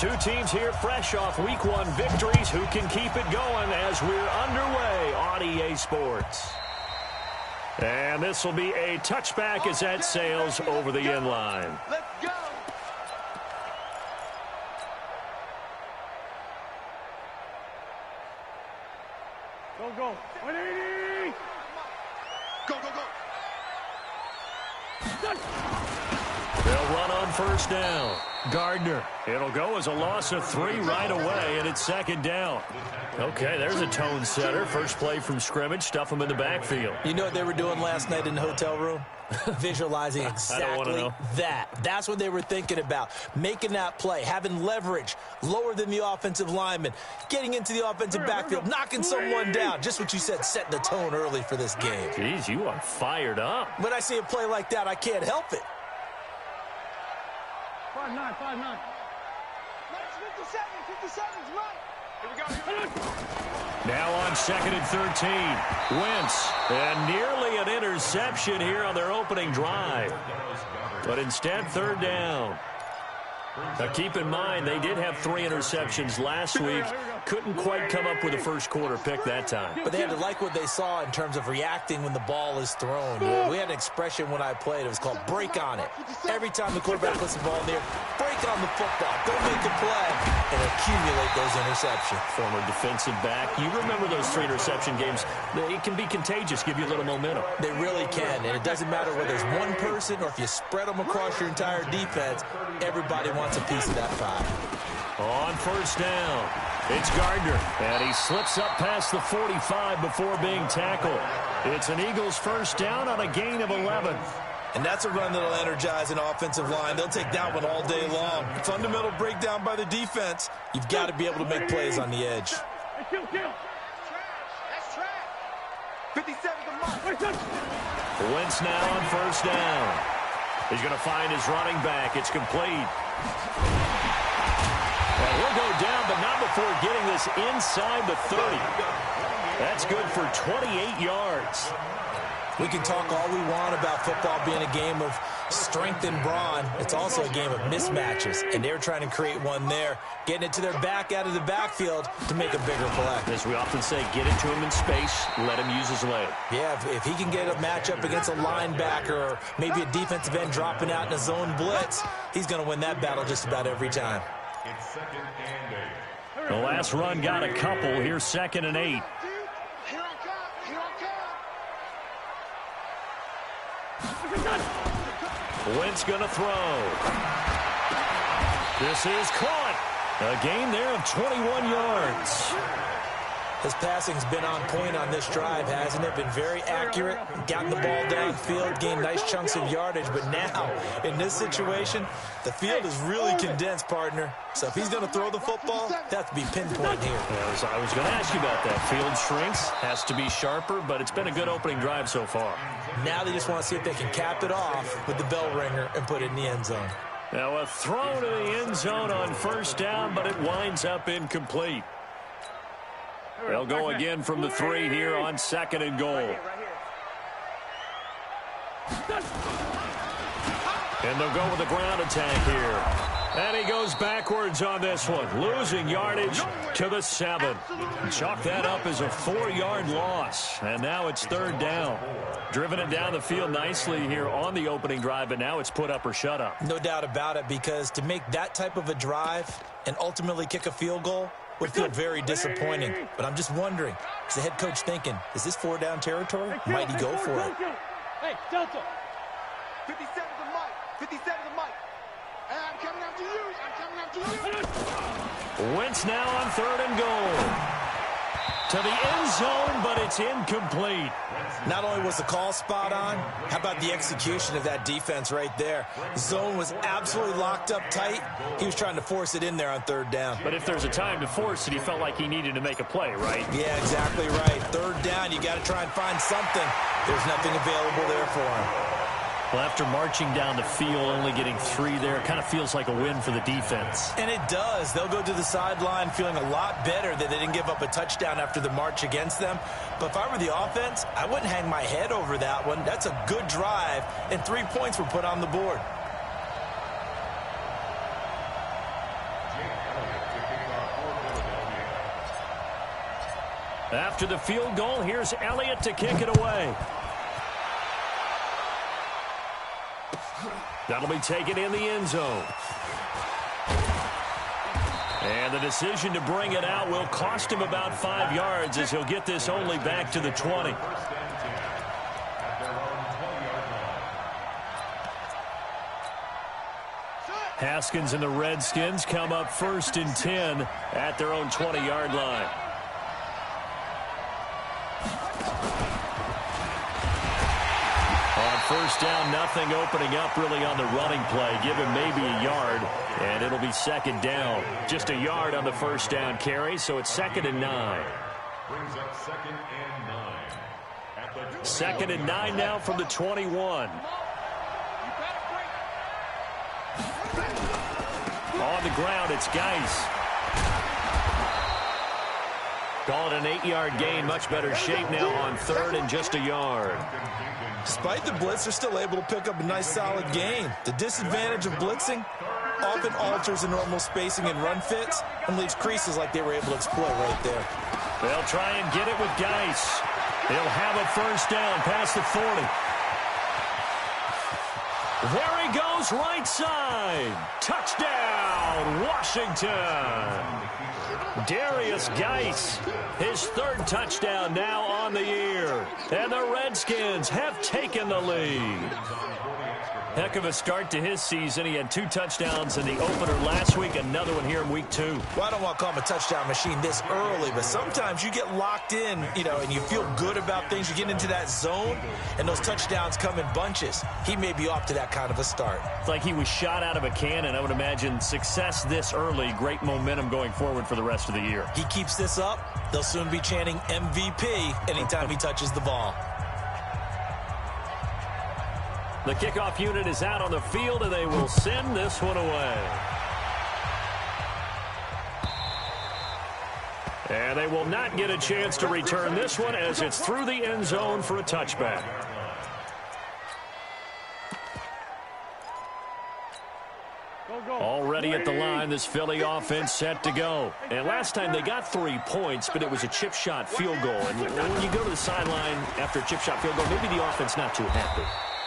two teams here fresh off Week 1 victories. Who can keep it going as we're underway on EA Sports? And this will be a touchback as that sails over the end line. Let's go. Go. 180. Go. They'll run on first down. Gardner. It'll go as a loss of 3 right away, and it's second down. Okay, there's a tone setter. First play from scrimmage. Stuff them in the backfield. You know what they were doing last night in the hotel room? Visualizing exactly that. That's what they were thinking about. Making that play, having leverage, lower than the offensive lineman, getting into the offensive backfield, knocking someone down. Just what you said, setting the tone early for this game. Jeez, you are fired up. When I see a play like that, I can't help it. 5-9. 57's right. Here we go. Now on 2nd and 13. Wentz. And nearly an interception here on their opening drive. But instead, 3rd down. Now keep in mind, they did have 3 interceptions last week. Couldn't quite come up with a first quarter pick that time. But they had to like what they saw in terms of reacting when the ball is thrown. We had an expression when I played. It was called break on it. Every time the quarterback puts the ball in there, break on the football. Don't make the play and accumulate those interceptions. Former defensive back. You remember those 3 interception games. It can be contagious, give you a little momentum. They really can, and it doesn't matter whether it's one person or if you spread them across your entire defense, everybody wants a piece of that pie. On first down, it's Gardner, and he slips up past the 45 before being tackled. It's an Eagles first down on a gain of 11. And that's a run that'll energize an offensive line. They'll take that one all day long. Fundamental breakdown by the defense. You've got to be able to make plays on the edge. Kill. That's track. 57's the mark. Wentz now on first down. He's going to find his running back. It's complete. And he'll go down, but not before getting this inside the 30. That's good for 28 yards. We can talk all we want about football being a game of strength and brawn. It's also a game of mismatches, and they're trying to create one there, getting it to their back out of the backfield to make a bigger play. As we often say, get it to him in space, let him use his leg. Yeah, if he can get a matchup against a linebacker or maybe a defensive end dropping out in a zone blitz, he's going to win that battle just about every time. The last run got a couple. Here's 2nd and 8. Here I come. Wentz going to throw. This is caught. A gain there of 21 yards. His passing's been on point on this drive, hasn't it? Been very accurate, gotten the ball downfield, gained nice chunks of yardage. But now, in this situation, the field is really condensed, partner. So if he's going to throw the football, that has to be pinpoint here. I was going to ask you about that. Field shrinks, has to be sharper, but it's been a good opening drive so far. Now they just want to see if they can cap it off with the bell ringer and put it in the end zone. Now a throw to the end zone on first down, but it winds up incomplete. They'll go again from the 3 here on 2nd and goal. And they'll go with a ground attack here. And he goes backwards on this one, losing yardage to the 7. Chalk that up as a 4-yard loss. And now it's 3rd down. Driven it down the field nicely here on the opening drive, but now it's put up or shut up. No doubt about it, because to make that type of a drive and ultimately kick a field goal would feel very disappointing. But I'm just wondering, is the head coach thinking, is this 4-down territory? Might he go for it? Hey, Delta. 57's the mic. 57's the mic. And I'm coming after you. Wentz now on 3rd and goal. To the end zone, but it's incomplete. Not only was the call spot on, how about the execution of that defense right there? Zone was absolutely locked up tight. He was trying to force it in there on 3rd down. But if there's a time to force it, he felt like he needed to make a play, right? Yeah, exactly right. 3rd down, you got to try and find something. There's nothing available there for him. Well, after marching down the field, only getting 3 there, it kind of feels like a win for the defense. And it does. They'll go to the sideline feeling a lot better that they didn't give up a touchdown after the march against them. But if I were the offense, I wouldn't hang my head over that one. That's a good drive, and 3 points were put on the board. After the field goal, here's Elliott to kick it away. That'll be taken in the end zone. And the decision to bring it out will cost him about 5 yards as he'll get this only back to the 20. Haskins and the Redskins come up 1st and 10 at their own 20-yard line. On 1st down, nothing opening up really on the running play. Give him maybe a yard, and it'll be 2nd down. Just a yard on the 1st down carry, so it's 2nd and 9. Brings up 2nd and 9. 2nd and 9 now from the 21. On the ground, it's Geis. Call it an 8-yard gain. Much better shape now on 3rd and just a yard. Despite the blitz, they're still able to pick up a nice, solid gain. The disadvantage of blitzing often alters the normal spacing and run fits and leaves creases like they were able to exploit right there. They'll try and get it with Geis. He'll have a 1st down past the 40. There he goes, right side. Touchdown, Washington. Darius Geis, his 3rd touchdown now on the year. And the Redskins have taken the lead. Heck of a start to his season. He had 2 touchdowns in the opener last week, another one here in week 2. Well, I don't want to call him a touchdown machine this early, but sometimes you get locked in, and you feel good about things. You get into that zone, and those touchdowns come in bunches. He may be off to that kind of a start. It's like he was shot out of a cannon. I would imagine success this early, great momentum going forward for the rest of the year. He keeps this up, they'll soon be chanting MVP anytime he touches the ball. The kickoff unit is out on the field, and they will send this one away. And they will not get a chance to return this one as it's through the end zone for a touchback. Already at the line, this Philly offense set to go. And last time they got 3 points, but it was a chip shot field goal. And when you go to the sideline after a chip shot field goal, maybe the offense not too happy.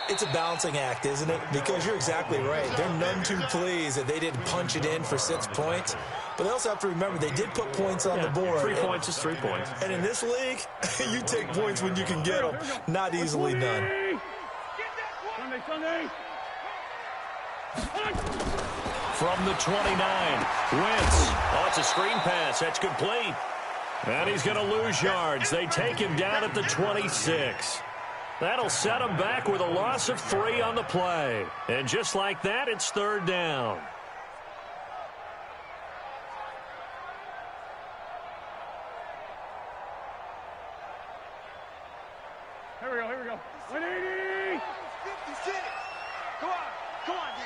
It's a balancing act, isn't it? Because you're exactly right. They're none too pleased that they didn't punch it in for 6 points. But they also have to remember they did put points on the board. 3 points is 3 points. And in this league, you take points when you can get them. Not easily done. Sunday. From the 29, Wentz. Oh, it's a screen pass. That's complete. And he's going to lose yards. They take him down at the 26. That'll set him back with a loss of 3 on the play. And just like that, it's 3rd down. Here we go. 180! 56! Come on, D.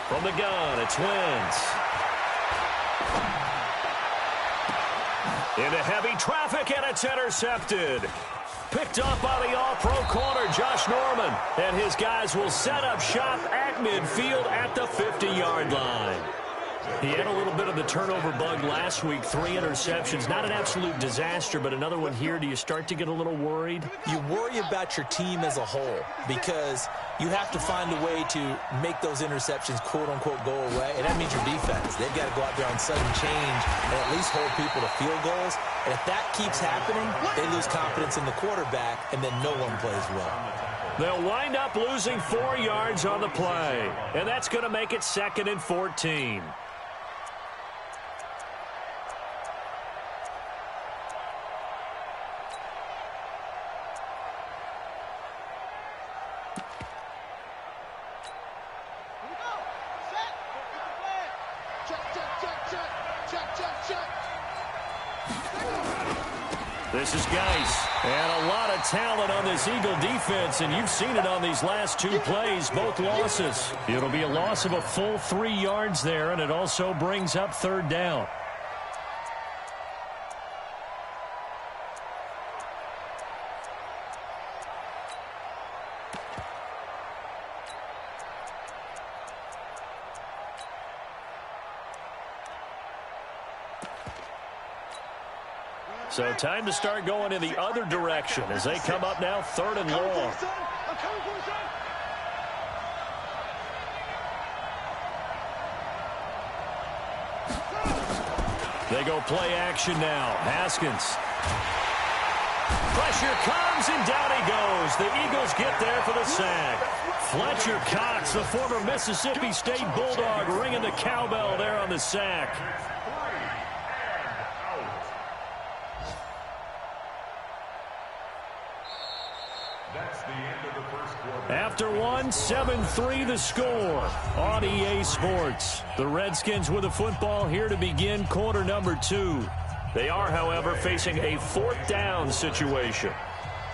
From the gun, it's Wentz. Into heavy traffic, and it's intercepted. Picked up by the all-pro corner, Josh Norman. And his guys will set up shop at midfield at the 50-yard line. He had a little bit of the turnover bug last week, 3 interceptions. Not an absolute disaster, but another one here. Do you start to get a little worried? You worry about your team as a whole because you have to find a way to make those interceptions, quote-unquote, go away, and that means your defense. They've got to go out there on sudden change and at least hold people to field goals. And if that keeps happening, they lose confidence in the quarterback, and then no one plays well. They'll wind up losing 4 yards on the play, and that's going to make it 2nd and 14. This is Geis, and a lot of talent on this Eagle defense, and you've seen it on these last 2 plays, both losses. It'll be a loss of a full 3 yards there, and it also brings up 3rd down. So time to start going in the other direction as they come up now 3rd and long. They go play action now. Haskins. Pressure comes, and down he goes. The Eagles get there for the sack. Fletcher Cox, the former Mississippi State Bulldog, ringing the cowbell there on the sack. That's the end of the first quarter. After one, 7-3 the score on EA Sports. The Redskins with the football here to begin quarter number 2. They are, however, facing a 4th down situation.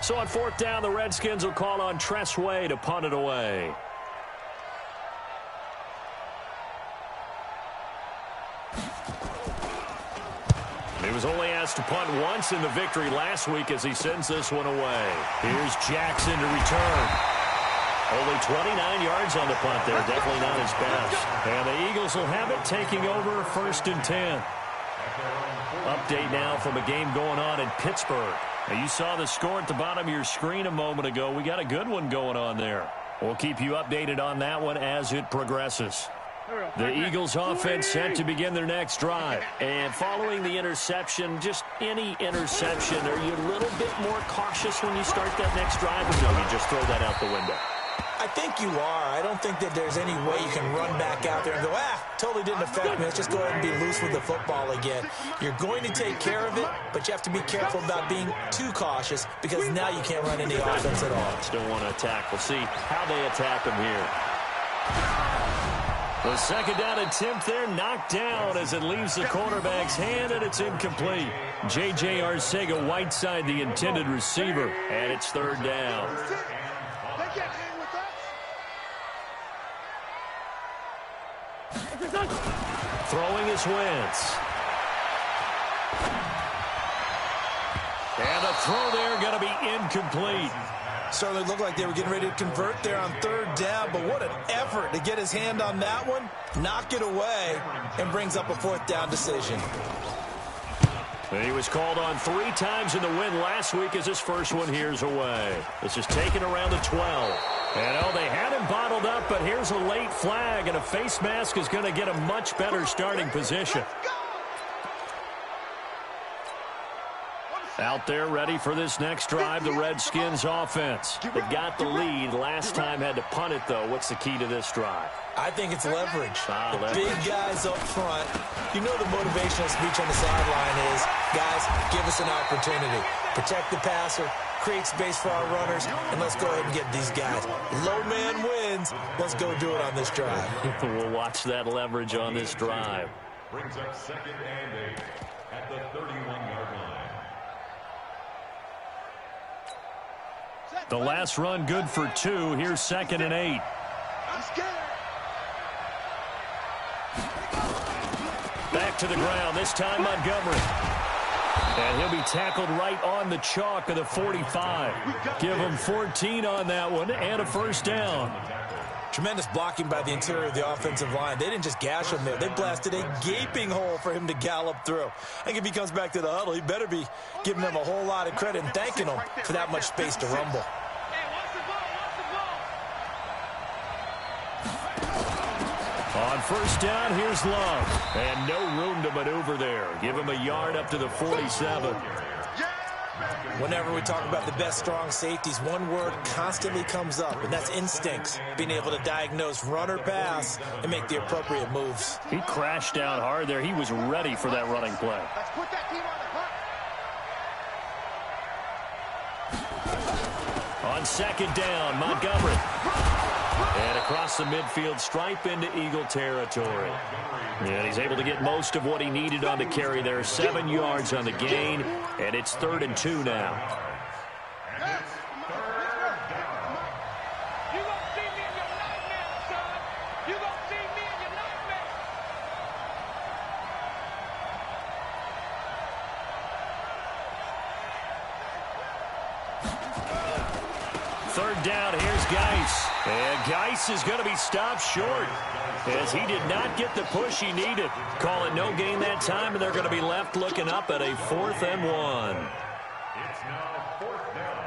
So on 4th down, the Redskins will call on Tressway to punt it away. He was only asked to punt once in the victory last week as he sends this one away. Here's Jackson to return. Only 29 yards on the punt there. Definitely not his best. And the Eagles will have it, taking over 1st and 10. Update now from a game going on in Pittsburgh. Now, you saw the score at the bottom of your screen a moment ago. We got a good one going on there. We'll keep you updated on that one as it progresses. The Eagles offense set to begin their next drive. And following the interception, just any interception, are you a little bit more cautious when you start that next drive, or no, you just throw that out the window? I think you are. I don't think that there's any way you can run back out there and go, totally didn't affect me. Let's just go ahead and be loose with the football again. You're going to take care of it, but you have to be careful about being too cautious because now you can't run any offense at all. Still want to attack. We'll see how they attack them here. The 2nd down attempt there knocked down as it leaves the quarterback's hand, and it's incomplete. J.J. Arcega-Whiteside, the intended receiver, and it's 3rd down. Throwing is Wentz. And the throw there going to be incomplete. Certainly looked like they were getting ready to convert there on 3rd down, but what an effort to get his hand on that one, knock it away, and brings up a 4th down decision. He was called on 3 times in the win last week as his first one here's away. This is taken around the 12. And they had him bottled up, but here's a late flag, and a face mask is going to get a much better starting position. Out there ready for this next drive, the Redskins offense. They've got the lead. Last time had to punt it, though. What's the key to this drive? I think it's leverage. The big guys up front. You know the motivational speech on the sideline is, guys, give us an opportunity. Protect the passer, create space for our runners, and let's go ahead and get these guys. Low man wins. Let's go do it on this drive. We'll watch that leverage on this drive. Brings up 2nd and 8 at the 31-yard line. The last run good for 2. Here's 2nd and 8. Back to the ground, this time Montgomery. And he'll be tackled right on the chalk of the 45. Give him 14 on that one and a 1st down. Tremendous blocking by the interior of the offensive line. They didn't just gash him there. They blasted a gaping hole for him to gallop through. I think if he comes back to the huddle, he better be giving them a whole lot of credit and thanking them for that much space to rumble. On 1st down, here's Love. And no room to maneuver there. Give him a yard up to the 47. Whenever we talk about the best strong safeties, one word constantly comes up, and that's instincts. Being able to diagnose run or pass and make the appropriate moves. He crashed down hard there. He was ready for that running play. Let's put that team on the clock. On 2nd down, Montgomery. And across the midfield stripe into Eagle territory. And he's able to get most of what he needed on the carry there. 7 yards on the gain, and it's 3rd and 2 now. Third down, here's Geis. And Geis is going to be stopped short as he did not get the push he needed. Call it no gain that time, and they're going to be left looking up at a 4th and 1. It's now 4th down.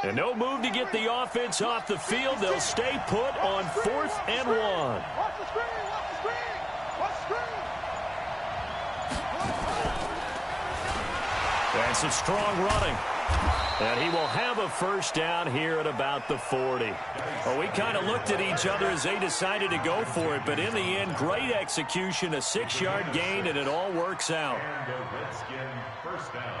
And no move to get the offense off the field. They'll stay put on 4th and 1. Watch the screen! Watch the screen! Watch the screen! That's some strong running. And he will have a first down here at about the 40. Well, we kind of looked at each other as they decided to go for it, but in the end, great execution, a 6-yard gain, and it all works out. And the Redskin first down.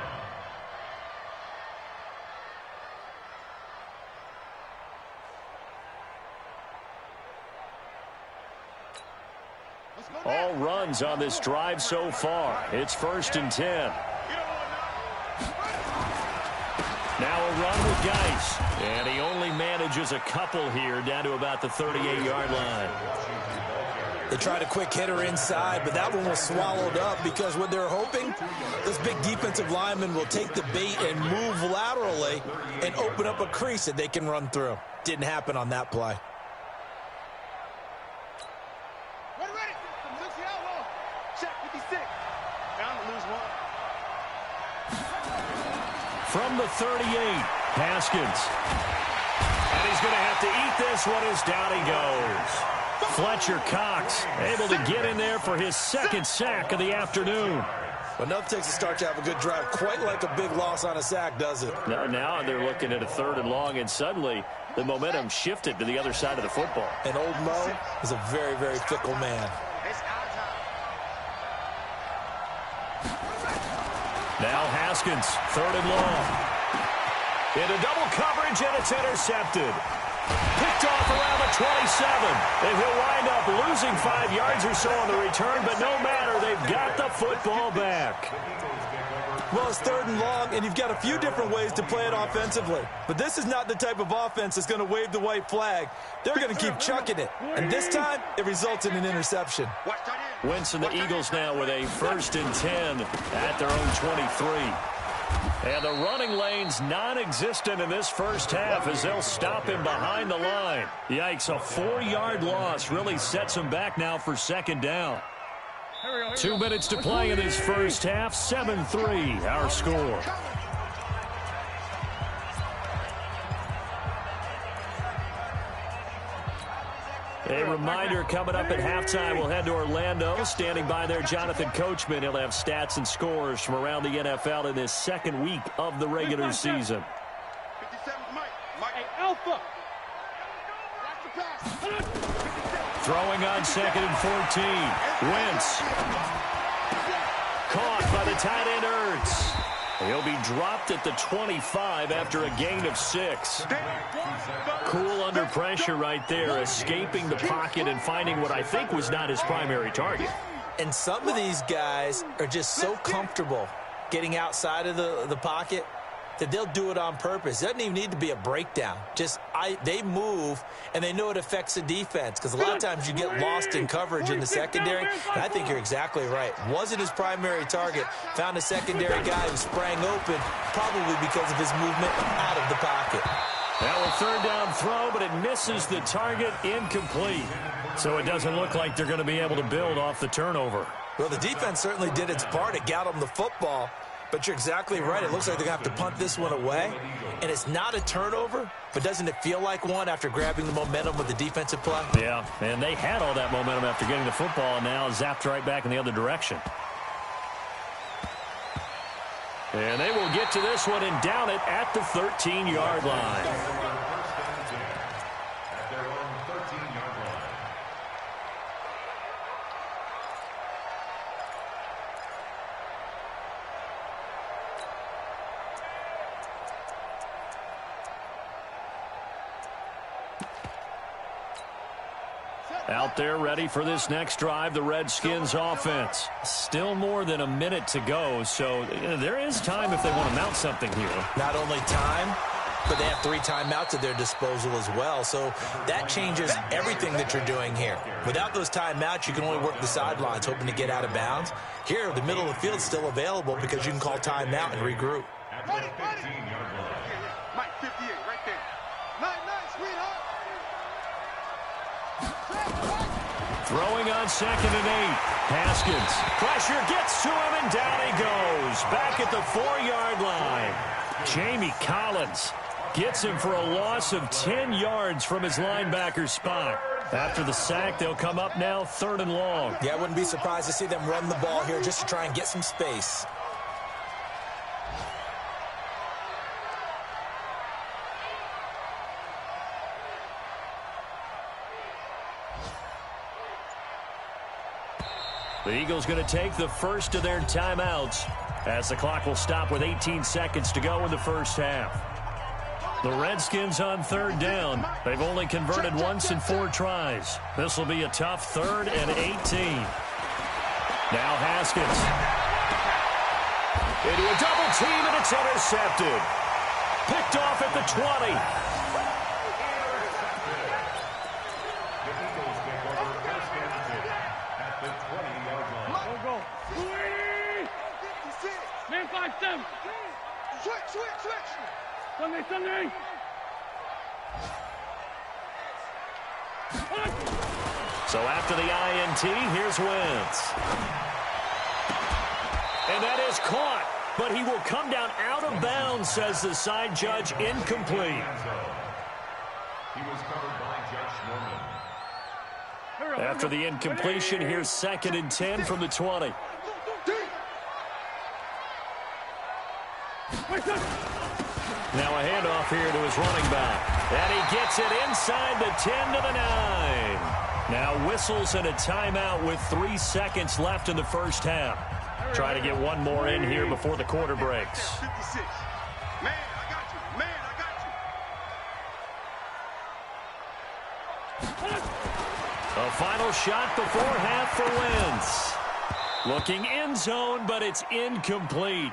All runs on this drive so far. It's 1st and 10. Now a run with Geis. And he only manages a couple here down to about the 38-yard line. They tried a quick hitter inside, but that one was swallowed up because what they're hoping, this big defensive lineman will take the bait and move laterally and open up a crease that they can run through. Didn't happen on that play. Ready! Lose the outlaw! Check 56. Down to lose 1. From the 38, Haskins. And he's going to have to eat this one as down he goes. Fletcher Cox able to get in there for his 2nd sack of the afternoon. But enough takes to start to have a good drive. Quite like a big loss on a sack, does it? Now they're looking at a 3rd and long, and suddenly the momentum shifted to the other side of the football. And old Mo is a very, very fickle man. It's our time. Now Haskins, 3rd and long. Into double coverage, and it's intercepted. Picked off around the 27. And he'll wind up losing 5 yards or so on the return, but no matter, they've got the football back. Well, it's 3rd and long, and you've got a few different ways to play it offensively. But this is not the type of offense that's going to wave the white flag. They're going to keep chucking it. And this time, it results in an interception. Wentz and the Eagles now with a 1st and 10 at their own 23. And the running lane's non-existent in this first half as they'll stop him behind the line. Yikes, a 4-yard loss really sets him back now for 2nd down. 2 minutes to play in this first half, 7-3 our score. A reminder coming up at halftime, we'll head to Orlando. Standing by there, Jonathan Coachman. He'll have stats and scores from around the NFL in this 2nd week of the regular season. 57's Mike. Hey, Alpha. Watch the pass. Throwing on 2nd and 14. Wentz. Caught by the tight end Ertz. He'll be dropped at the 25 after a gain of 6. Cool under pressure right there, escaping the pocket and finding what I think was not his primary target. And some of these guys are just so comfortable getting outside of the pocket that they'll do it on purpose. It doesn't even need to be a breakdown. They move, and they know it affects the defense because a lot of times you get lost in coverage in the secondary, and I think you're exactly right. Wasn't his primary target. Found a secondary guy who sprang open, probably because of his movement out of the pocket. Now a 3rd down throw, but it misses the target, incomplete. So it doesn't look like they're going to be able to build off the turnover. Well, the defense certainly did its part. It got them the football. But you're exactly right. It looks like they're going to have to punt this one away. And it's not a turnover, but doesn't it feel like one after grabbing the momentum with the defensive play? Yeah, and they had all that momentum after getting the football and now zapped right back in the other direction. And they will get to this one and down it at the 13-yard line. At their own 13-yard line. Out there ready for this next drive, the Redskins offense. Still more than a minute to go, so there is time if they want to mount something here. Not only time, but they have 3 timeouts at their disposal as well, so that changes everything that you're doing here. Without those timeouts, you can only work the sidelines, hoping to get out of bounds. Here, the middle of the field is still available because you can call timeout and regroup. Mike, 58, right there. Nice, sweetheart. Throwing on 2nd and 8. Haskins. Pressure gets to him, and down he goes. Back at the 4-yard line. Jamie Collins gets him for a loss of 10 yards from his linebacker spot. After the sack, they'll come up now 3rd and long. Yeah, I wouldn't be surprised to see them run the ball here just to try and get some space. The Eagles going to take the first of their timeouts as the clock will stop with 18 seconds to go in the first half. The Redskins on 3rd down. They've only converted once in 4 tries. This will be a tough 3rd and 18. Now Haskins. Into a double team, and it's intercepted. Picked off at the 20. Man 5-7. Switch. Sunday. So after the INT, here's Wentz. And that is caught, but he will come down out of bounds, says the side judge, incomplete. He was covered by Josh Norman. After the incompletion, here's 2nd and 10 from the 20. Now a handoff here to his running back. And he gets it inside the 10 to the 9. Now whistles and a timeout with 3 seconds left in the first half. Trying to get one more in here before the quarter breaks. 56. Man, I got you. A final shot before half for Wentz. Looking end zone, but it's incomplete.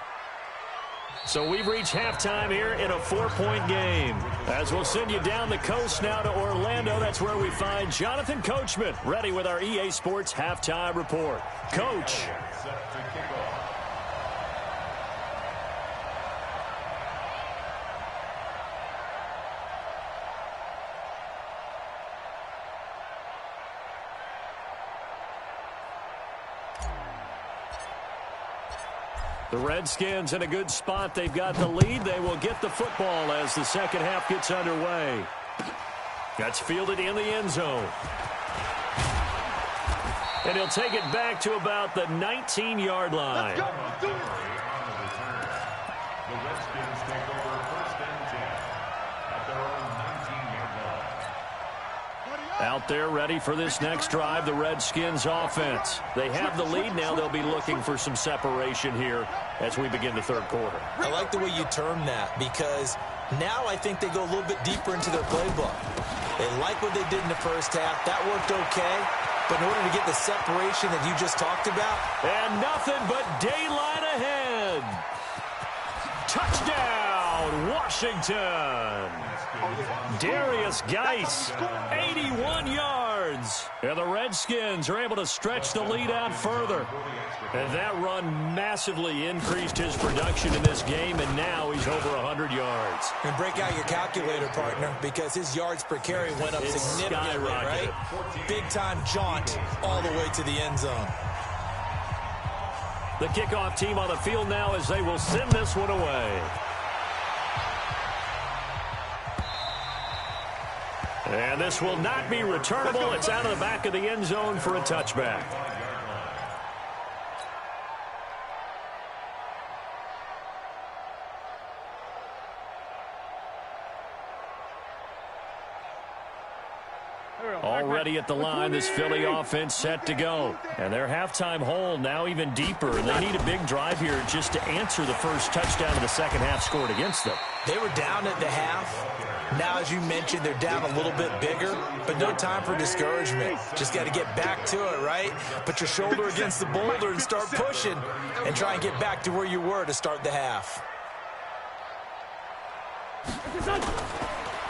So we've reached halftime here in a 4-point game. As we'll send you down the coast now to Orlando, that's where we find Jonathan Coachman, ready with our EA Sports Halftime Report. Coach. The Redskins in a good spot. They've got the lead. They will get the football as the second half gets underway. That's fielded in the end zone. And he'll take it back to about the 19-yard line. Let's do it. The Redskins take over 1st and 10 at their own 19-yard line. Out there ready for this next drive, the Redskins offense. They have the lead now. They'll be looking for some separation here as we begin the 3rd quarter. I like the way you term that because now I think they go a little bit deeper into their playbook. They like what they did in the first half. That worked okay. But in order to get the separation that you just talked about. And nothing but daylight ahead. Touchdown, Washington. Darius Geis, 81 yards. And the Redskins are able to stretch the lead out further. And that run massively increased his production in this game, and now he's over 100 yards. And break out your calculator, partner, because his yards per carry went up significantly, right? Big-time jaunt all the way to the end zone. The kickoff team on the field now as they will send this one away. And this will not be returnable. It's out of the back of the end zone for a touchback. Already at the line, this Philly offense set to go. And their halftime hole now even deeper. And they need a big drive here just to answer the first touchdown of the second half scored against them. They were down at the half. Now, as you mentioned, they're down a little bit bigger, but no time for discouragement. Just got to get back to it, right? Put your shoulder against the boulder and start pushing and try and get back to where you were to start the half.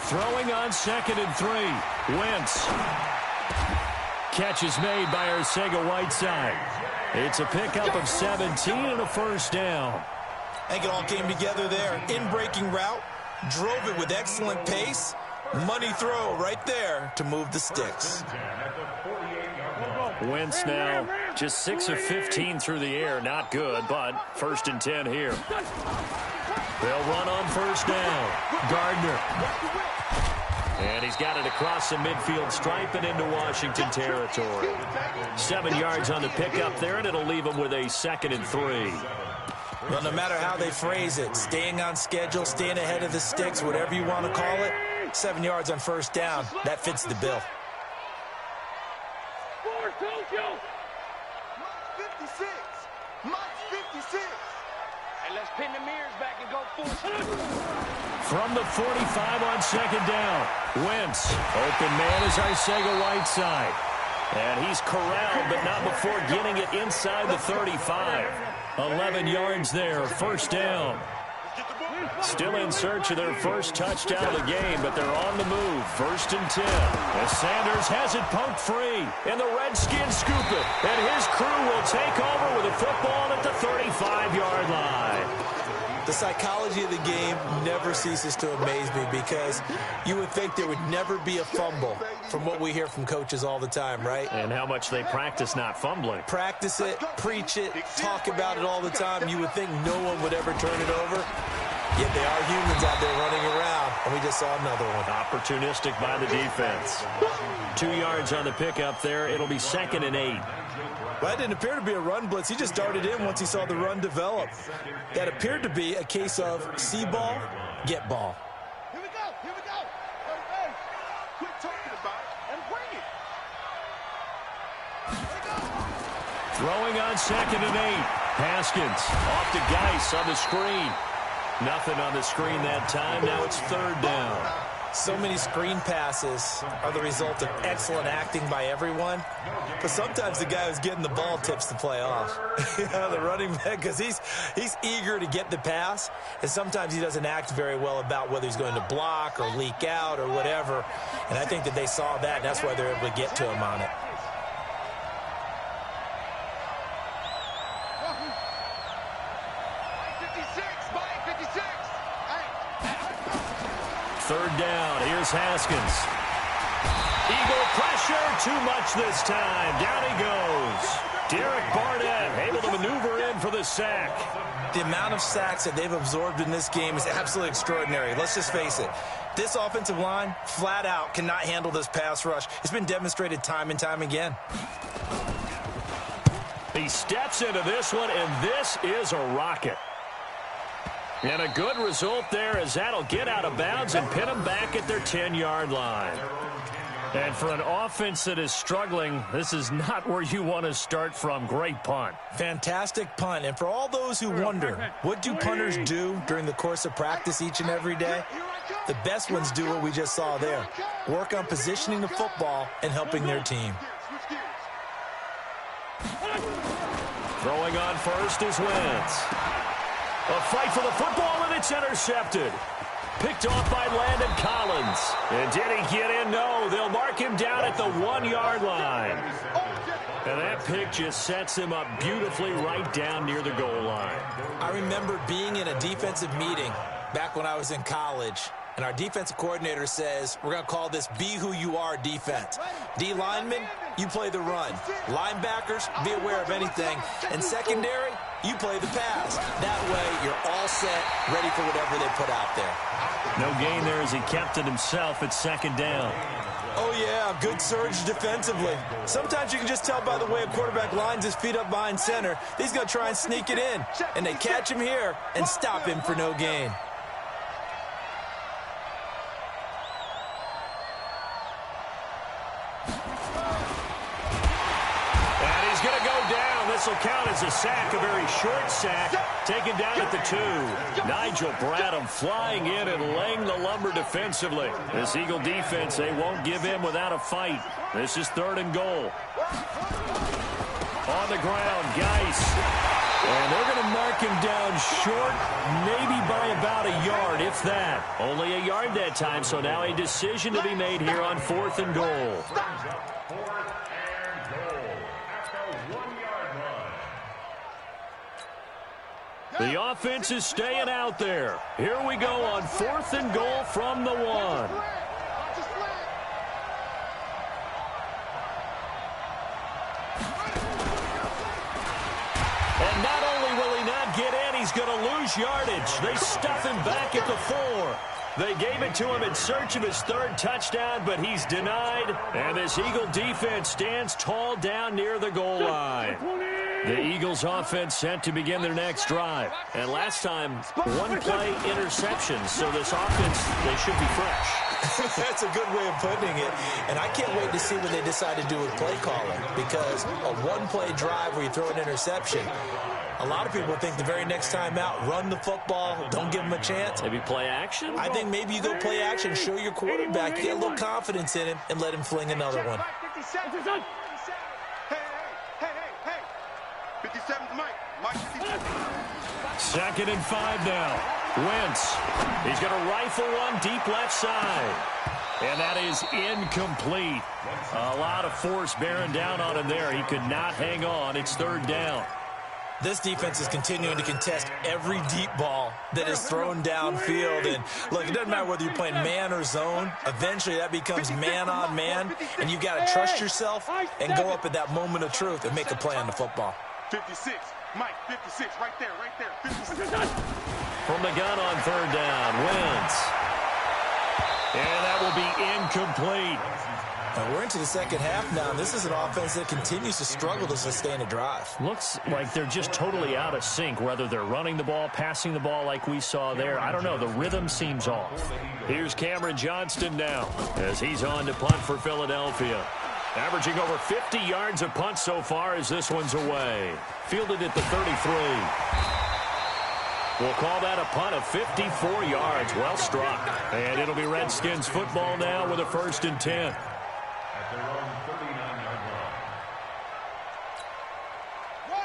Throwing on 2nd and 3. Wentz. Catch is made by Arcega-Whiteside. It's a pickup of 17 and a first down. I think it all came together there. In-breaking route. Drove it with excellent pace. Money throw right there to move the sticks. Wentz now just 6 of 15 through the air. Not good, but 1st and 10 here. They'll run on first down. Gardner. And he's got it across the midfield stripe and into Washington territory. 7 yards on the pickup there, and it'll leave him with a 2nd and 3. Well, no matter how they phrase it, staying on schedule, staying ahead of the sticks, whatever you want to call it, 7 yards on first down, that fits the bill. 56. Mike's 56. Hey, let's pin the mirrors back and go full. From the 45 on 2nd down. Wentz. Open man is Arcega-Whiteside. And he's corralled, but not before getting it inside the 35. 11 yards there, first down. Still in search of their first touchdown of the game, but they're on the move. 1st and 10. As Sanders has it poked free, and the Redskins scoop it. And his crew will take over with a football at the 35-yard line. The psychology of the game never ceases to amaze me because you would think there would never be a fumble from what we hear from coaches all the time, right? And how much they practice not fumbling. Practice it, preach it, talk about it all the time. You would think no one would ever turn it over. Yet they are humans out there running around, and we just saw another one. Opportunistic by the defense. 2 yards on the pickup there. It'll be 2nd and 8. Well, that didn't appear to be a run blitz. He just darted in once he saw the run develop. That appeared to be a case of see ball, get ball. Here we go. Here we go. Hey, quit talking about it and bring it. Here we go. Throwing on 2nd and 8. Haskins off to Geis on the screen. Nothing on the screen that time. Now it's 3rd down. So many screen passes are the result of excellent acting by everyone. But sometimes the guy who's getting the ball tips the play off. The running back, because he's eager to get the pass. And sometimes he doesn't act very well about whether he's going to block or leak out or whatever. And I think that they saw that, and that's why they're able to get to him on it. Third down. Here's Haskins. Eagle pressure. Too much this time. Down he goes. Derek Barnett able to maneuver in for the sack. The amount of sacks that they've absorbed in this game is absolutely extraordinary. Let's just face it. This offensive line, flat out, cannot handle this pass rush. It's been demonstrated time and time again. He steps into this one, and this is a rocket. And a good result there as that'll get out of bounds and pin them back at their 10-yard line. And for an offense that is struggling, this is not where you want to start from. Great punt. Fantastic punt. And for all those who wonder, what do punters do during the course of practice each and every day? The best ones do what we just saw there. Work on positioning the football and helping their team. Throwing on first is Wentz. A fight for the football, and it's intercepted. Picked off by Landon Collins. And did he get in? No, they'll mark him down at the 1-yard line. And that pick just sets him up beautifully right down near the goal line. I remember being in a defensive meeting back when I was in college, and our defensive coordinator says, we're going to call this Be Who You Are defense. D linemen, you play the run. Linebackers, be aware of anything. And secondary, you play the pass. That way, you're all set, ready for whatever they put out there. No gain there as he kept it himself at 2nd down. Oh, yeah, good surge defensively. Sometimes you can just tell by the way a quarterback lines his feet up behind center. He's going to try and sneak it in. And they catch him here and stop him for no gain. will count as a sack, a very short sack, taken down at the 2. Nigel Bradham flying in and laying the lumber defensively. This Eagle defense, they won't give in without a fight. This is 3rd and goal. On the ground, Geis. And they're going to mark him down short, maybe by about a yard, if that. Only a yard that time, so now a decision to be made here on 4th and goal. The offense is staying out there. Here we go on 4th and goal from the 1. And not only will he not get in, he's going to lose yardage. They stuff him back at the 4. They gave it to him in search of his 3rd touchdown, but he's denied. And this Eagle defense stands tall down near the goal line. The Eagles offense set to begin their next drive. And last time, 1-play interceptions. So this offense, they should be fresh. That's a good way of putting it. And I can't wait to see what they decide to do with play calling. Because a 1-play drive where you throw an interception, a lot of people think the very next time out, run the football, don't give him a chance. Maybe play action? I think maybe you go play action, show your quarterback, you get a little confidence in him, and let him fling another one. 57's Mike. Mike 57. 2nd and 5 now. Wentz. He's going to rifle one deep left side. And that is incomplete. A lot of force bearing down on him there. He could not hang on. It's 3rd down. This defense is continuing to contest every deep ball that is thrown downfield. And, look, it doesn't matter whether you're playing man or zone. Eventually, that becomes man on man. And you've got to trust yourself and go up at that moment of truth and make a play on the football. 56. Mike, 56. Right there, right there. 56. From the gun on 3rd down, Wentz. And that will be incomplete. We're into the 2nd half now. This is an offense that continues to struggle to sustain a drive. Looks like they're just totally out of sync, whether they're running the ball, passing the ball like we saw there. I don't know. The rhythm seems off. Here's Cameron Johnston now as he's on to punt for Philadelphia. Averaging over 50 yards a punt so far as this one's away. Fielded at the 33. We'll call that a punt of 54 yards. Well struck. And it'll be Redskins football now with a 1st and 10.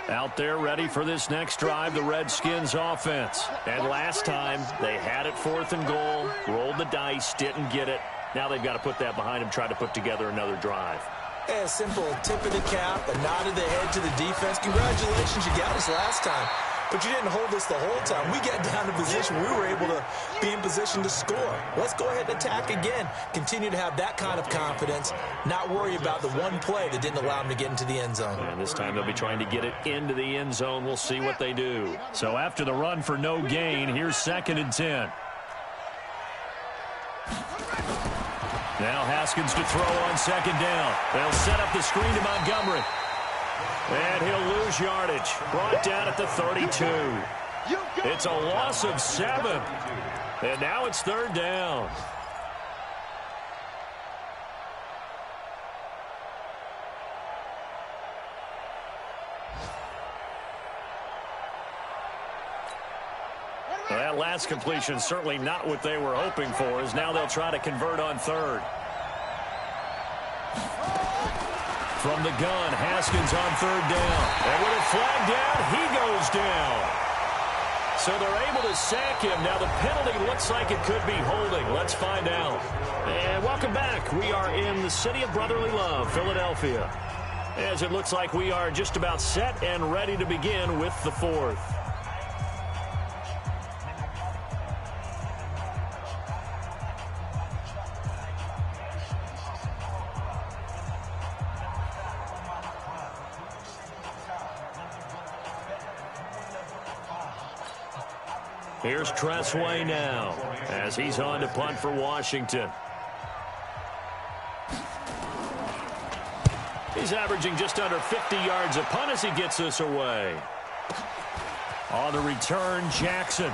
Out there ready for this next drive, the Redskins offense. And last time, they had it 4th and goal, rolled the dice, didn't get it. Now they've got to put that behind them, try to put together another drive. A simple tip of the cap, a nod of the head to the defense. Congratulations, you got us last time. But you didn't hold us the whole time. We got down to position. We were able to be in position to score. Let's go ahead and attack again. Continue to have that kind of confidence. Not worry about the one play that didn't allow them to get into the end zone. And this time they'll be trying to get it into the end zone. We'll see what they do. So after the run for no gain, here's 2nd and 10. Now Haskins to throw on 2nd down. They'll set up the screen to Montgomery. And he'll lose yardage. Brought down at the 32. It's a loss of 7. And now it's 3rd down. Well, that last completion certainly not what they were hoping for, as now they'll try to convert on 3rd. From the gun, Haskins on 3rd down. And with a flag down, he goes down. So they're able to sack him. Now the penalty looks like it could be holding. Let's find out. And welcome back. We are in the city of brotherly love, Philadelphia. As it looks like we are just about set and ready to begin with the 4th. Here's Tressway now as he's on to punt for Washington. He's averaging just under 50 yards a punt as he gets this away. On the return, Jackson.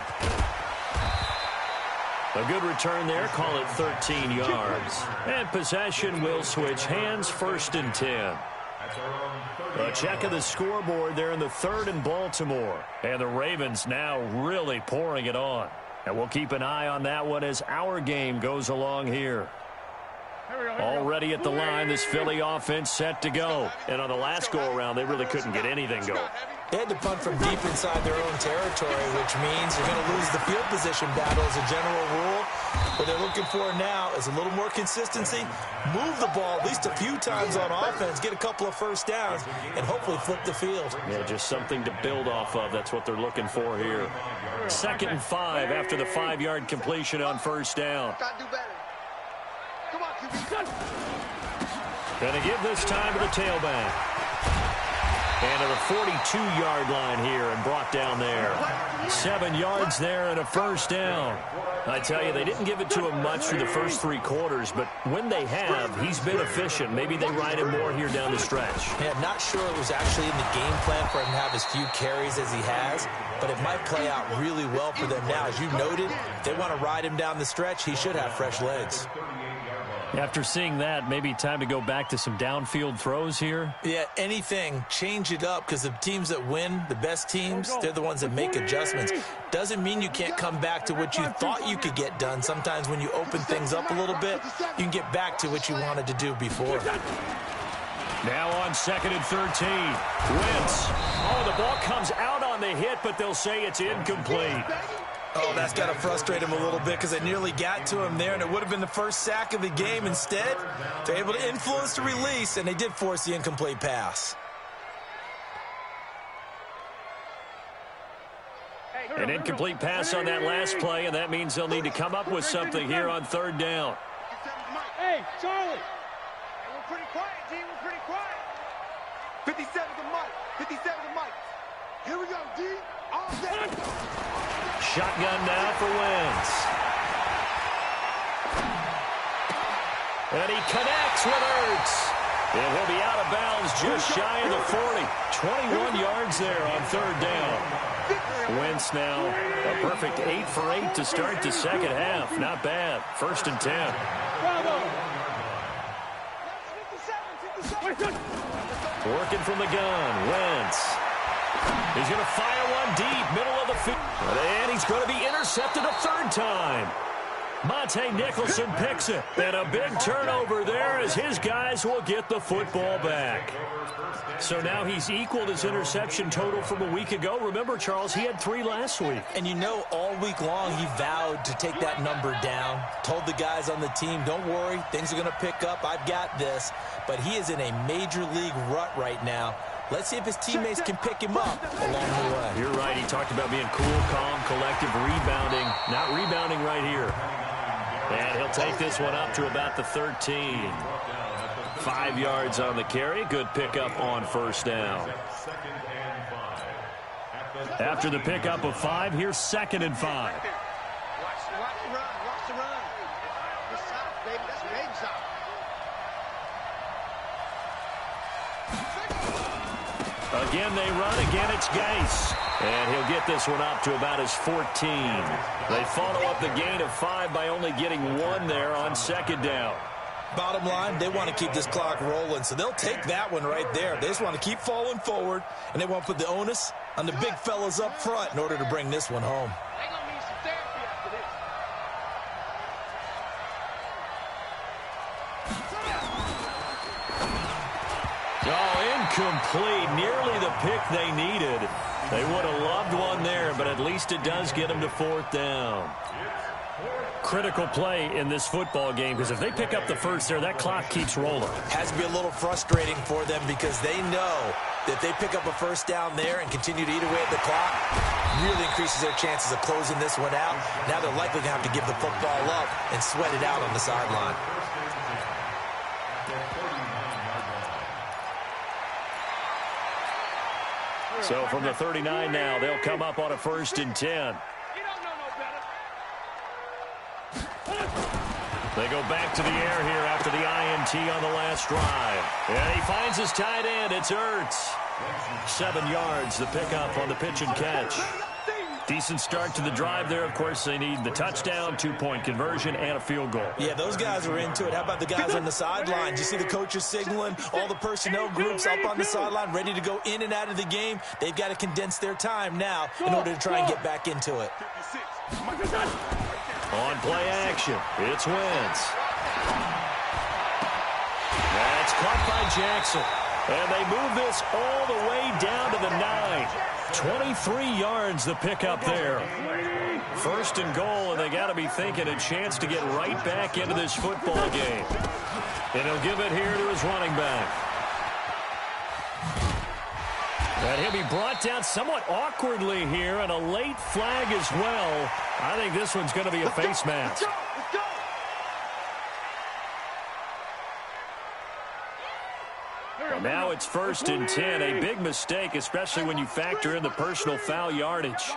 A good return there, call it 13 yards. And possession will switch hands, 1st and 10. at their own 30. A check of the scoreboard there in the third in Baltimore. And the Ravens now really pouring it on. And we'll keep an eye on that one as our game goes along here. Already at the line, this Philly offense set to go. And on the last go-around, they really couldn't get anything going. They had to punt from deep inside their own territory, which means you're going to lose the field position battle as a general rule. What they're looking for now is a little more consistency, move the ball at least a few times on offense, get a couple of first downs, and hopefully flip the field. Yeah, just something to build off of. That's what they're looking for here. 2nd and 5 after the 5-yard completion on first down. Gotta do better. Come on, QB. Going to give this time to the tailback. And to the 42-yard line here and brought down there. 7 yards there and a first down. I tell you, they didn't give it to him much through the first 3 quarters, but when they have, he's been efficient. Maybe they ride him more here down the stretch. Yeah, not sure it was actually in the game plan for him to have as few carries as he has, but it might play out really well for them now. As you noted, if they want to ride him down the stretch, he should have fresh legs. After seeing that, maybe time to go back to some downfield throws here. Yeah, anything, change it up, because the teams that win, the best teams, they're the ones that make adjustments. Doesn't mean you can't come back to what you thought you could get done. Sometimes when you open things up a little bit, you can get back to what you wanted to do before. Now on 2nd and 13. Wentz. Oh, the ball comes out on the hit, but they'll say it's incomplete. Oh, that's got to frustrate him a little bit because they nearly got to him there, and it would have been the first sack of the game. Instead, they're able to influence the release, and they did force the incomplete pass. An incomplete pass on that last play, and that means they'll need to come up with something here on 3rd down. Hey, Charlie. Hey, we're pretty quiet, G. We're pretty quiet. 57 to Mike. 57 to Mike. Here we go, D. All day. Shotgun now for Wentz. And he connects with Ertz. And he'll be out of bounds just shy of the 40. 21 yards there on 3rd down. Wentz now a perfect 8 for 8 to start the second half. Not bad. 1st and 10. Working from the gun. Wentz. He's going to fire one deep, middle of the field. And he's going to be intercepted a 3rd time. Monte Nicholson picks it. And a big turnover there as his guys will get the football back. So now he's equaled his interception total from a week ago. Remember, Charles, he had 3 last week. And you know, all week long he vowed to take that number down. Told the guys on the team, don't worry, things are going to pick up. I've got this. But he is in a major league rut right now. Let's see if his teammates can pick him up along the way. You're right. He talked about being cool, calm, collective, rebounding. Not rebounding right here. And he'll take this one up to about the 13. 5 yards on the carry. Good pickup on 1st down. After the pickup of 5, here's 2nd and 5. Watch the run. Watch the run. That's south, baby. That's baby south. Again, they run. Again, it's Geis. And he'll get this one up to about his 14. They follow up the gain of 5 by only getting 1 there on 2nd down. Bottom line, they want to keep this clock rolling, so they'll take that one right there. They just want to keep falling forward, and they want to put the onus on the big fellas up front in order to bring this one home. They're going to need some therapy after this. Oh, incomplete. Nearly the pick they needed. They would have loved one there, but at least it does get them to 4th down. Critical play in this football game, because if they pick up the first there, that clock keeps rolling. Has to be a little frustrating for them because they know that they pick up a 1st down there and continue to eat away at the clock, really increases their chances of closing this one out. Now they're likely going to have to give the football up and sweat it out on the sideline. So from the 39 now, they'll come up on a 1st and 10. You don't know no better. They go back to the air here after the INT on the last drive. And he finds his tight end. It's Ertz. 7 yards, the pickup on the pitch and catch. Decent start to the drive there. Of course, they need the touchdown, 2-point conversion, and a field goal. Yeah, those guys are into it. How about the guys on the sideline? You see the coaches signaling, all the personnel groups up on the sideline ready to go in and out of the game. They've got to condense their time now in order to try and get back into it. On play action, it's Wentz. That's caught by Jackson. And they move this all the way down to the 9. 23 yards the pickup there. First and goal, and they got to be thinking a chance to get right back into this football game. And he'll give it here to his running back. And he'll be brought down somewhat awkwardly here, and a late flag as well. I think this one's going to be a face mask. Now it's 1st and 10, a big mistake, especially when you factor in the personal foul yardage.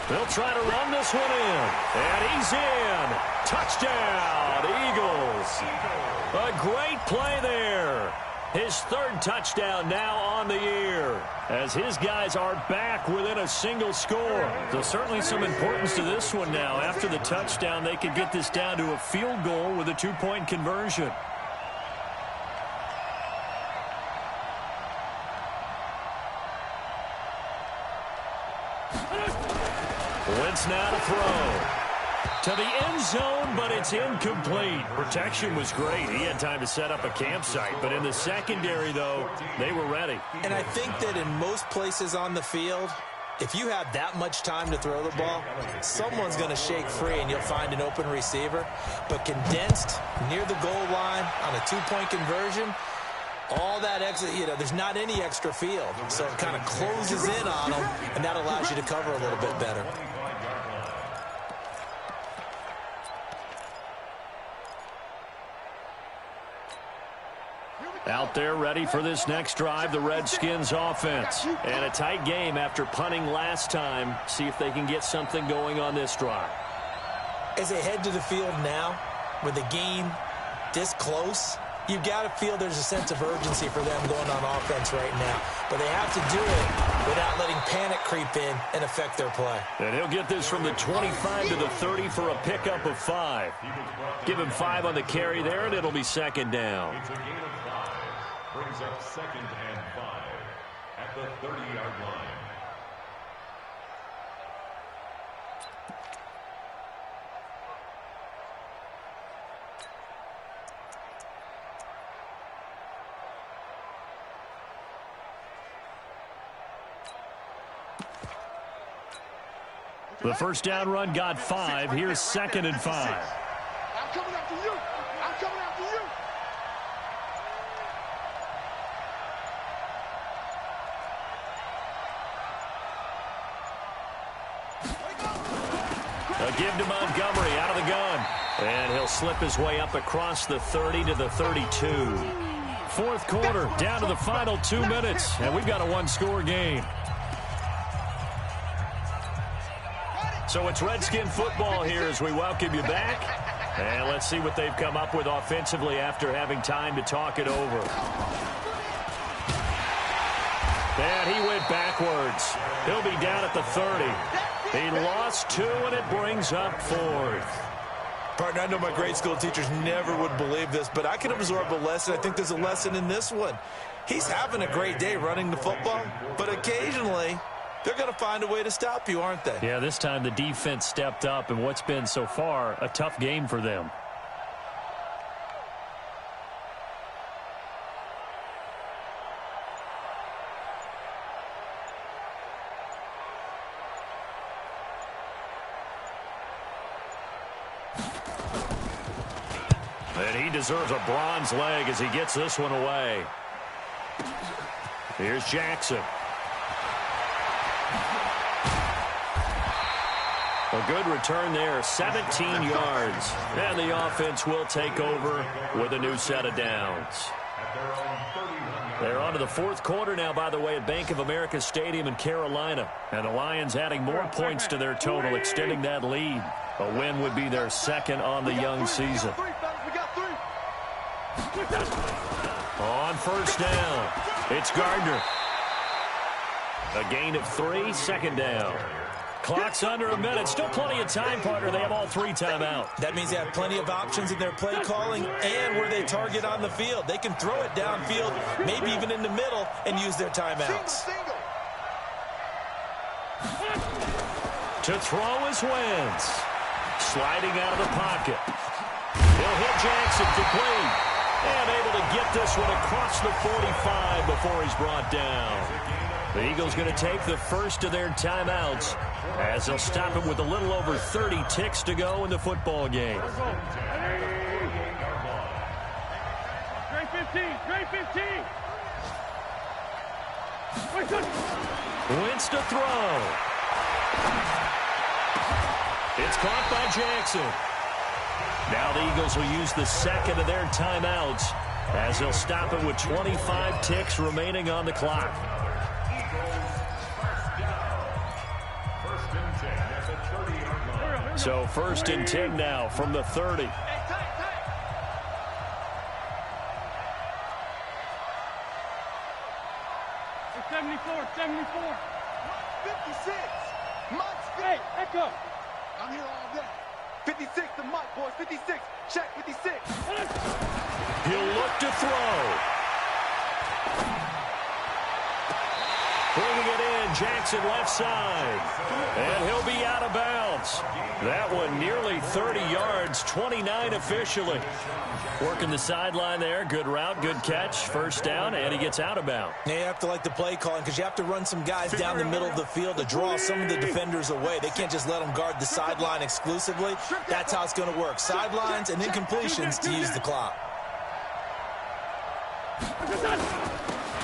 They'll try to run this one in, and he's in. Touchdown, Eagles. A great play there. His 3rd touchdown now on the year, as his guys are back within a single score. So certainly some importance to this one now. After the touchdown, they could get this down to a field goal with a 2-point conversion. Wentz now to throw. To the end zone, but it's incomplete. Protection was great. He had time to set up a campsite. But in the secondary, though, they were ready. And I think that in most places on the field, if you have that much time to throw the ball, someone's going to shake free and you'll find an open receiver. But condensed near the goal line on a 2-point conversion, all that extra, there's not any extra field. So it kind of closes in on them, and that allows you to cover a little bit better. Out there ready for this next drive, the Redskins offense. And a tight game after punting last time. See if they can get something going on this drive. As they head to the field now, with the game this close, you've got to feel there's a sense of urgency for them going on offense right now. But they have to do it without letting panic creep in and affect their play. And he'll get this from the 25 to the 30 for a pickup of 5. Give him 5 on the carry there, and it'll be 2nd down. It's a gain of 5. Brings up 2nd and 5 at the 30-yard line. The first down run got 5. Here's 2nd and 5. I'm coming after you. I'm coming after you. A give to Montgomery out of the gun. And he'll slip his way up across the 30 to the 32. 4th quarter, down to the final 2 minutes. And we've got a 1-score game. So it's Redskin football here as we welcome you back. And let's see what they've come up with offensively after having time to talk it over. And he went backwards. He'll be down at the 30. He lost 2, and it brings up 4th. Partner, I know my grade school teachers never would believe this, but I can absorb a lesson. I think there's a lesson in this one. He's having a great day running the football, but occasionally they're going to find a way to stop you, aren't they? Yeah, this time the defense stepped up in what's been so far a tough game for them. And he deserves a bronze leg as he gets this one away. Here's Jackson. A good return there, 17 yards. And the offense will take over with a new set of downs. They're on to the 4th quarter now, by the way, at Bank of America Stadium in Carolina. And the Lions adding more points to their total, extending that lead. A win would be their 2nd on the young season. On 1st down, it's Gardner. A gain of 3, second down. Clock's under a minute. Still plenty of time, partner. They have all 3 timeouts. That means they have plenty of options in their play calling and where they target on the field. They can throw it downfield, maybe even in the middle, and use their timeouts. To throw is Wentz. Sliding out of the pocket. He'll hit Jackson complete. And able to get this one across the 45 before he's brought down. The Eagles going to take the first of their timeouts as they'll stop him with a little over 30 ticks to go in the football game. Great 15, great 15. Wentz to throw. It's caught by Jackson. Now the Eagles will use the second of their timeouts as they'll stop it with 25 ticks remaining on the clock. So 1st and 10 now from the 30. 74, 74. 56. Mike's Hey, echo. I'm here all day. 56 to Mike, boys. 56. Check 56. He'll look to throw. Bringing it in, Jackson left side. And he'll be out of bounds. That one nearly 30 yards, 29 officially. Working the sideline there. Good route, good catch. First down, and he gets out of bounds. Now you have to like the play calling because you have to run some guys down the middle of the field to draw some of the defenders away. They can't just let them guard the sideline exclusively. That's how it's going to work. Sidelines and then completions to use the clock.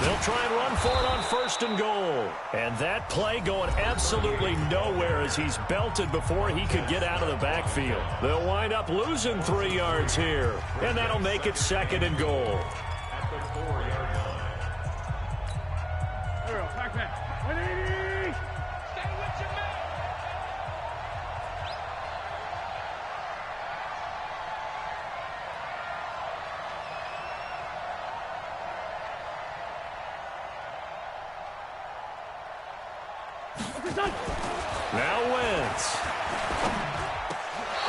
They'll try and run for it on 1st and goal. And that play going absolutely nowhere as he's belted before he could get out of the backfield. They'll wind up losing 3 yards here. And that'll make it 2nd and goal. At the 4-yard line. There we go, back. 180. Stay with your man. Now Wentz.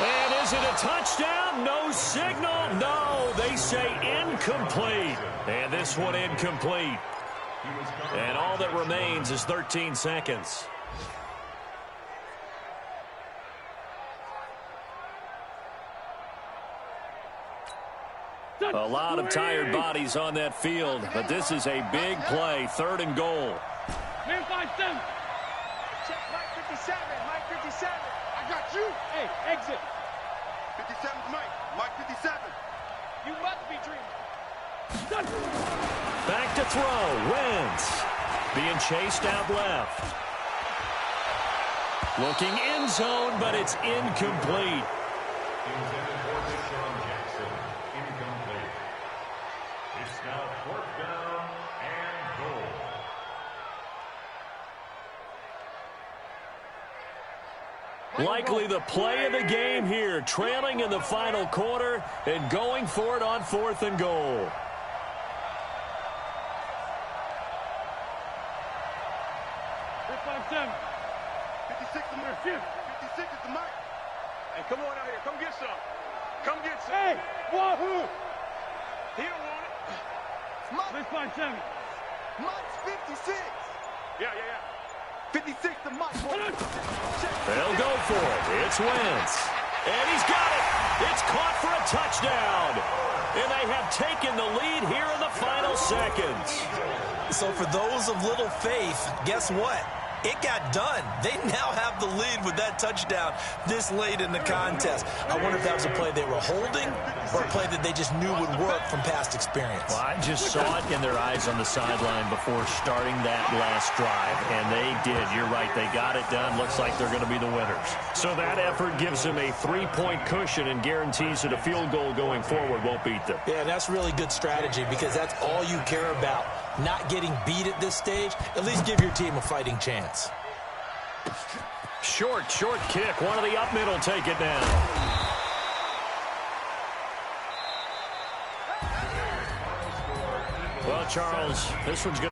And is it a touchdown? No signal. No, they say incomplete. And this one incomplete. And all that remains is 13 seconds. A lot of tired bodies on that field, but this is a big play. 3rd and goal. Man 5-7. Check Mike 57. Mike 57. I got you. Hey, exit. 57's Mike. Mike 57. You must be dreaming. Back to throw. Wentz being chased out left. Looking end zone, but it's incomplete. Intended for Deshaun Jackson. Incomplete. It's now 4th down and goal. Likely the play of the game here, trailing in the final quarter and going for it on 4th and goal. Five, 7. 56 to Mike. 56 is to Mike. Hey, come on out here. Come get some. Come get some. Hey, wahoo! He don't want it. Mike. 5-7. Mike's 56. Yeah. 56 to Mike. They'll go for it. It's Wentz. And he's got it. It's caught for a touchdown. And they have taken the lead here in the final seconds. So for those of little faith, guess what? It got done. They now have the lead with that touchdown this late in the contest. I wonder if that was a play they were holding or a play that they just knew would work from past experience. Well, I just saw it in their eyes on the sideline before starting that last drive, and they did. You're right. They got it done. Looks like they're going to be the winners. So that effort gives them a 3-point cushion and guarantees that a field goal going forward won't beat them. Yeah, that's really good strategy because that's all you care about. Not getting beat at this stage, at least give your team a fighting chance. Short kick. One of the up middle take it down. Well, Charles, this one's good.